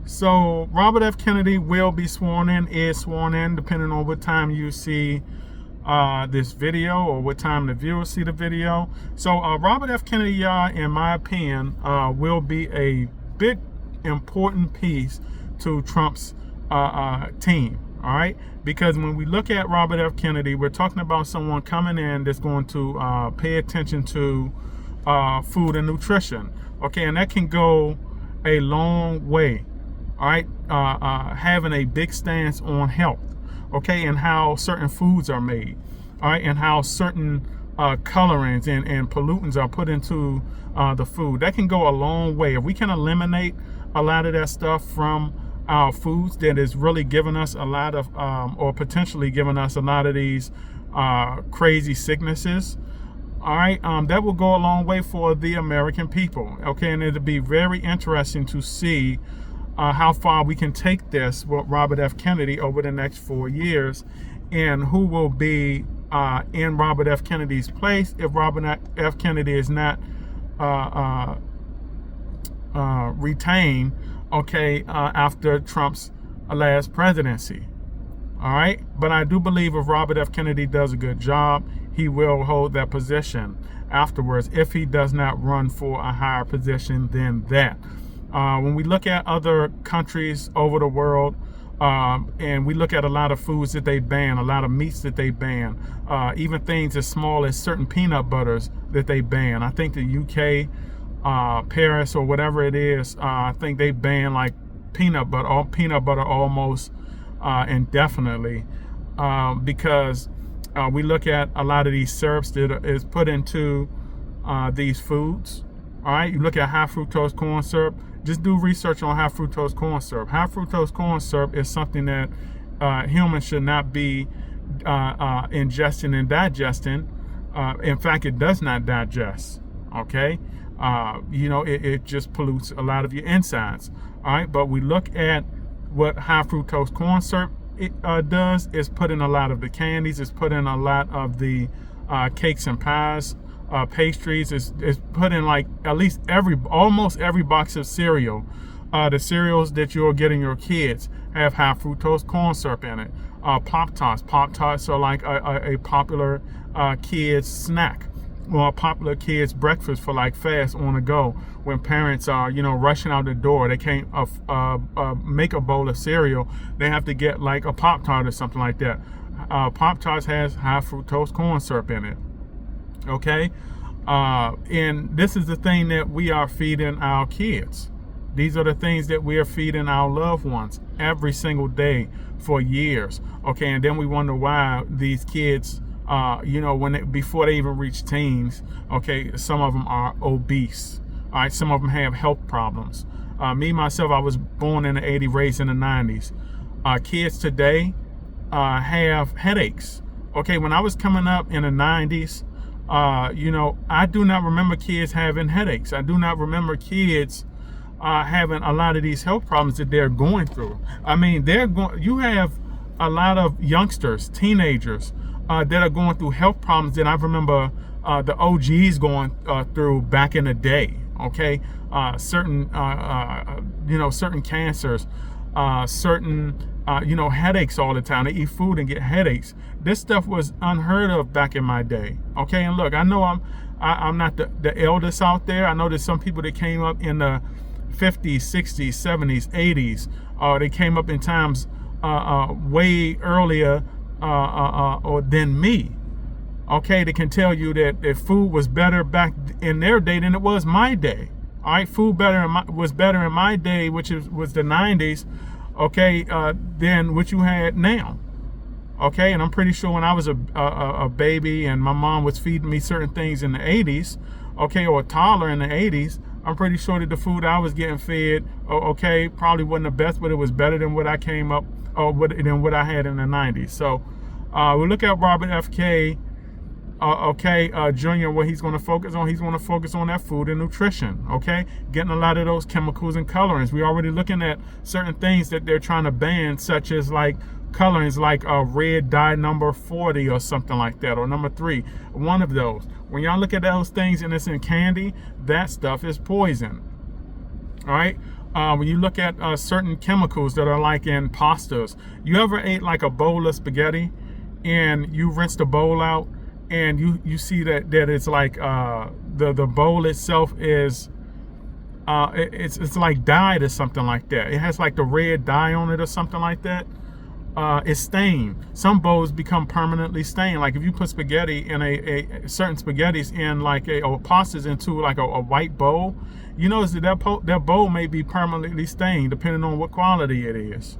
So Robert F. Kennedy will be sworn in, is sworn in, depending on what time you see this video or what time the viewers see the video. So Robert F. Kennedy, y'all, in my opinion, will be a big important piece to Trump's team. All right, because when we look at Robert F. Kennedy, we're talking about someone coming in that's going to pay attention to food and nutrition. Okay, and that can go a long way. All right, having a big stance on health, okay, and how certain foods are made, all right, and how certain colorants and pollutants are put into the food. That can go a long way. If we can eliminate a lot of that stuff from our foods, that is really giving us a lot of, or potentially giving us a lot of these crazy sicknesses. All right, that will go a long way for the American people. Okay, and it'll be very interesting to see how far we can take this with Robert F. Kennedy over the next 4 years, and who will be in Robert F. Kennedy's place if Robert F. Kennedy is not retained, okay, after Trump's last presidency. All right, but I do believe if Robert F. Kennedy does a good job, he will hold that position afterwards if he does not run for a higher position than that. When we look at other countries over the world, and we look at a lot of foods that they ban, a lot of meats that they ban, even things as small as certain peanut butters that they ban. I think the UK, Paris or whatever it is, I think they ban like peanut butter almost indefinitely, because we look at a lot of these syrups that is put into these foods. All right, you look at high fructose corn syrup. Just do research on high fructose corn syrup. High fructose corn syrup is something that humans should not be ingesting and digesting. In fact, it does not digest. Okay, it just pollutes a lot of your insides. All right, but we look at what high fructose corn syrup does is put in a lot of the candies. It's put in a lot of the cakes and pies. Pastries is put in like at least almost every box of cereal. The cereals that you're getting your kids have high fructose corn syrup in it. Pop-Tarts are like a popular kids snack, or a popular kids breakfast for like fast on the go. When parents are rushing out the door, they can't make a bowl of cereal. They have to get like a Pop-Tart or something like that. Pop-Tarts has high fructose corn syrup in it. Okay, and this is the thing that we are feeding our kids. These are the things that we are feeding our loved ones every single day for years. Okay, and then we wonder why these kids, before they even reach teens, okay, some of them are obese. All right, some of them have health problems. Me myself, I was born in the 80s, raised in the 90s. Kids today have headaches. Okay, when I was coming up in the 90s. I do not remember kids having headaches. I do not remember kids having a lot of these health problems that they're going through. I mean, you have a lot of youngsters, teenagers, that are going through health problems that I remember the OGs going through back in the day. Okay, certain cancers, certain headaches all the time. They eat food and get headaches. This stuff was unheard of back in my day. Okay, and look, I know I'm not the eldest out there. I know there's some people that came up in the 50s, 60s, 70s, 80s. They came up in times way earlier than me. Okay, they can tell you that food was better back in their day than it was my day. All right, food was better in my day, which was the 90s. Okay, than what you had now. Okay, and I'm pretty sure when I was a baby and my mom was feeding me certain things in the 80s, okay, or a toddler in the 80s, I'm pretty sure that the food I was getting fed, okay, probably wasn't the best, but it was better than what I came up, than what I had in the 90s. So we look at Robert F.K. Jr., what he's going to focus on. He's going to focus on that food and nutrition, okay? Getting a lot of those chemicals and colorants. We're already looking at certain things that they're trying to ban, such as like colorings, like a red dye number 40 or something like that, or number 3, one of those. When y'all look at those things and it's in candy, that stuff is poison. All right. when you look at certain chemicals that are like in pastas. You ever ate like a bowl of spaghetti and you rinse the bowl out and you see that it's like the bowl itself is it's like dyed or something like that. It has like the red dye on it or something like that. It's stained. Some bowls become permanently stained. Like if you put spaghetti in a certain spaghettis in like or pastas into like a white bowl, you notice that bowl may be permanently stained depending on what quality it is.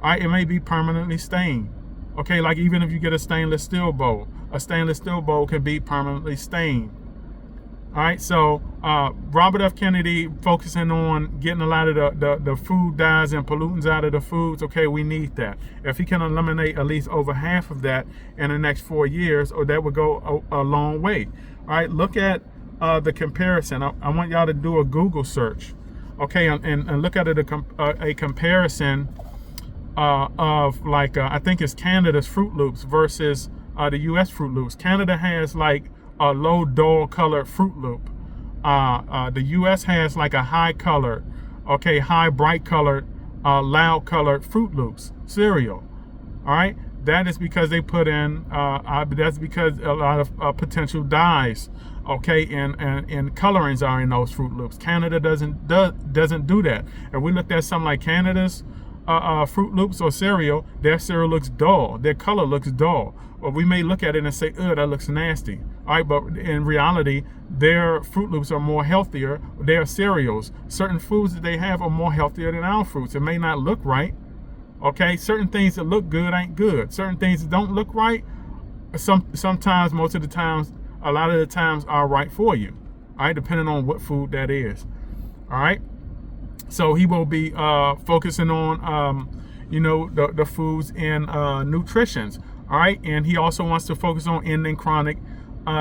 All right, it may be permanently stained. Okay, like even if you get a stainless steel bowl can be permanently stained. All right, so Robert F. Kennedy focusing on getting a lot of the food dyes and pollutants out of the foods. Okay, we need that. If he can eliminate at least over half of that in the next 4 years, or that would go a long way. All right, look at the comparison. I want y'all to do a Google search, okay, and look at a comparison of like I think it's Canada's Fruit Loops versus the U.S. Fruit Loops. Canada has like a low dull colored Fruit Loop. The U.S. has like a high colored, okay, high bright colored, loud colored Fruit Loops cereal. All right, that is because they put in. That's because a lot of potential dyes, okay, and colorings are in those Fruit Loops. Canada doesn't do that. If we looked at something like Canada's Fruit Loops or cereal, their cereal looks dull. Their color looks dull. Or we may look at it and say, "Oh, that looks nasty." All right, but in reality, their Fruit Loops are more healthier. Their cereals, certain foods that they have are more healthier than our fruits. It may not look right. Okay, certain things that look good ain't good. Certain things that don't look right, sometimes, most of the times, a lot of the times are right for you. All right, depending on what food that is. All right, so he will be focusing on, the foods and nutritions. All right, and he also wants to focus on ending chronic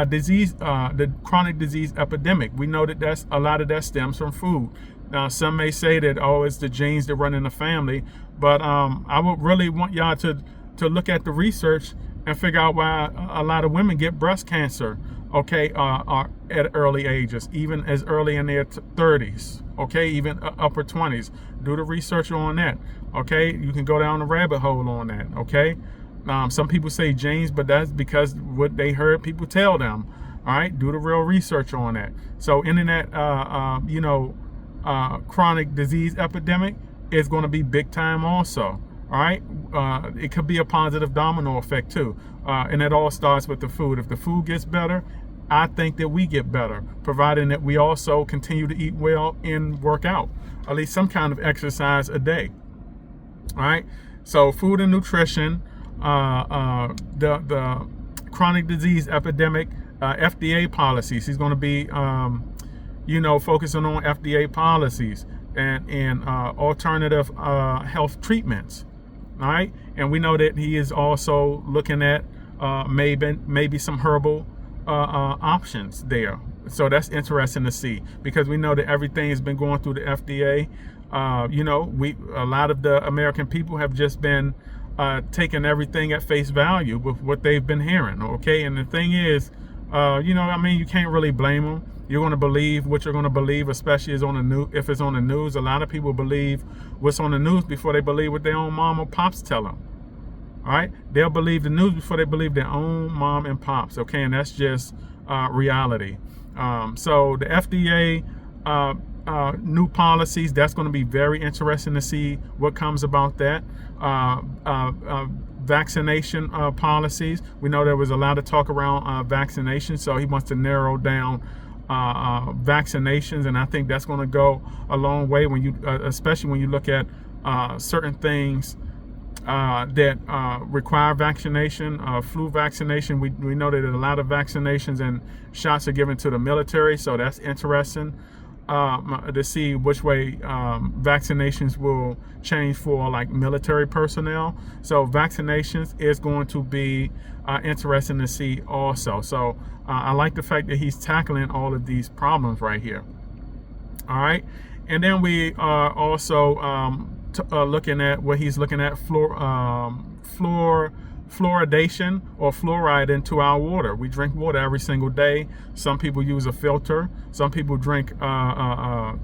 disease, the chronic disease epidemic. We know that that's a lot of that stems from food. Now, some may say that, oh, it's the genes that run in the family, but I would really want y'all to look at the research and figure out why a lot of women get breast cancer, okay, at early ages, even as early in their 30s, okay, even upper 20s. Do the research on that, okay? You can go down the rabbit hole on that, okay? Some people say genes, but that's because what they heard people tell them. All right, do the real research on that. So internet, chronic disease epidemic is going to be big time also. All right, it could be a positive domino effect too, and it all starts with the food. If the food gets better, I think that we get better, providing that we also continue to eat well and work out, at least some kind of exercise a day. All right, so food and nutrition. The chronic disease epidemic, FDA policies. He's going to be, focusing on FDA policies and alternative health treatments. All right, and we know that he is also looking at maybe some herbal options there. So that's interesting to see, because we know that everything has been going through the FDA. A lot of the American people have just been taking everything at face value with what they've been hearing, okay? And the thing is, you can't really blame them. You're going to believe what you're going to believe, especially if it's on the news. A lot of people believe what's on the news before they believe what their own mom or pops tell them. All right? They'll believe the news before they believe their own mom and pops, okay? And that's just reality. So the FDA new policies, that's going to be very interesting to see what comes about that. Vaccination policies. We know there was a lot of talk around vaccination, so he wants to narrow down vaccinations, and I think that's going to go a long way when you, especially when you look at certain things that require vaccination, flu vaccination. We know that a lot of vaccinations and shots are given to the military, so that's interesting to see which way vaccinations will change for like military personnel. So vaccinations is going to be interesting to see also. So I like the fact that he's tackling all of these problems right here. All right, and then we are also looking at what he's looking at, fluoridation fluoridation or fluoride into our water. We drink water every single day. Some people use a filter. Some people drink, tap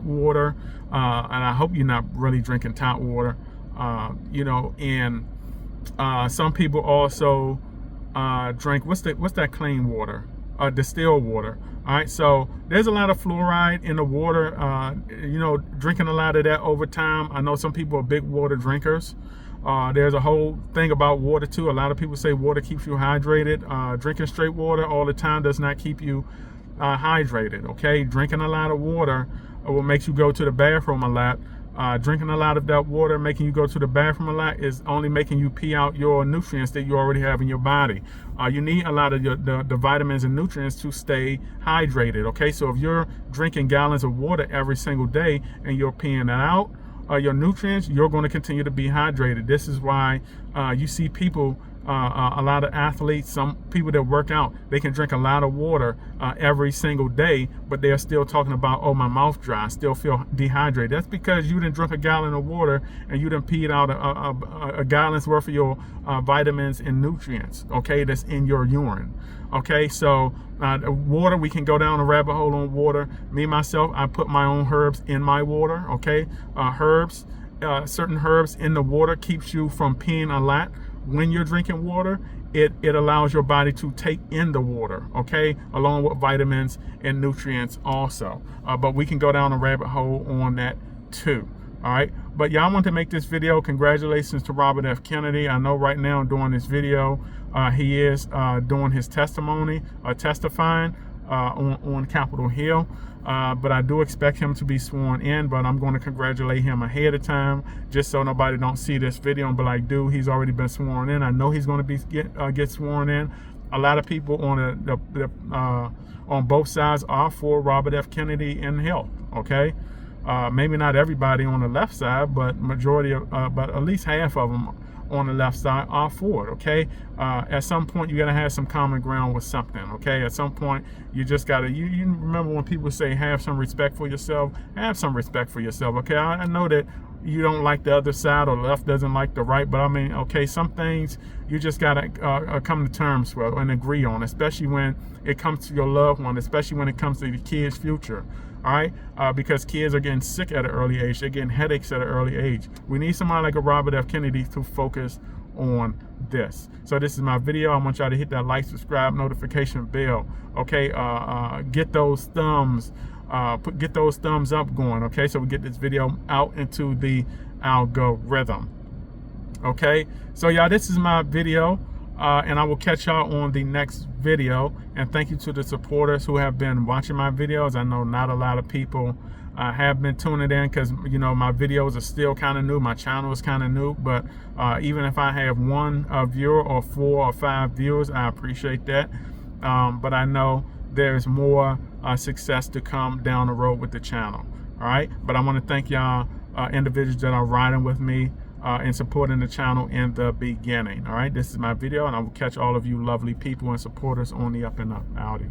water. And I hope you're not really drinking tap water. And some people also drink, what's that clean water? Distilled water. All right, so there's a lot of fluoride in the water. Drinking a lot of that over time. I know some people are big water drinkers. There's a whole thing about water too. A lot of people say water keeps you hydrated. Drinking straight water all the time does not keep you hydrated. Okay, drinking a lot of water will make you go to the bathroom a lot. Drinking a lot of that water, making you go to the bathroom a lot, is only making you pee out your nutrients that you already have in your body. You need a lot of the vitamins and nutrients to stay hydrated. Okay, so if you're drinking gallons of water every single day and you're peeing that out, your nutrients, you're going to continue to be hydrated. This is why you see people, a lot of athletes, some people that work out, they can drink a lot of water every single day, but they're still talking about, oh, my mouth dry, I still feel dehydrated. That's because you didn't drink a gallon of water and you didn't peed out a gallon's worth of your vitamins and nutrients, okay, that's in your urine. Okay, so water, we can go down a rabbit hole on water. Me, myself, I put my own herbs in my water, okay? Herbs, certain herbs in the water keeps you from peeing a lot. When you're drinking water, it allows your body to take in the water, okay, along with vitamins and nutrients also. But we can go down a rabbit hole on that too. All right, but yeah, I want to make this video. Congratulations to Robert F. Kennedy. I know right now during this video, he is doing his testimony, testifying on Capitol Hill. But I do expect him to be sworn in, but I'm going to congratulate him ahead of time, just so nobody don't see this video and be like, dude, he's already been sworn in. I know he's going to get sworn in. A lot of people on both sides are for Robert F. Kennedy in health, okay? Maybe not everybody on the left side, but majority of, but at least half of them on the left side are for it, okay? At some point, you're gonna have some common ground with something, okay? At some point, you just gotta, you remember when people say have some respect for yourself, have some respect for yourself, okay? I know that you don't like the other side or the left doesn't like the right, but I mean, okay, some things you just gotta come to terms with and agree on, especially when it comes to your loved one, especially when it comes to the kid's future. All right, because kids are getting sick at an early age. They're getting headaches at an early age. We need somebody like a Robert F. Kennedy to focus on this. So this is my video. I want y'all to hit that like, subscribe, notification bell. Okay, get those thumbs, get those thumbs up going. Okay, so we get this video out into the algorithm. Okay, so y'all, this is my video. And I will catch y'all on the next video. And thank you to the supporters who have been watching my videos. I know not a lot of people have been tuning in because, my videos are still kind of new. My channel is kind of new. But even if I have one viewer or 4 or 5 viewers, I appreciate that. But I know there's more success to come down the road with the channel. All right. But I want to thank y'all individuals that are riding with me and supporting the channel in the beginning. All right, this is my video, and I will catch all of you lovely people and supporters on the up and up. Howdy.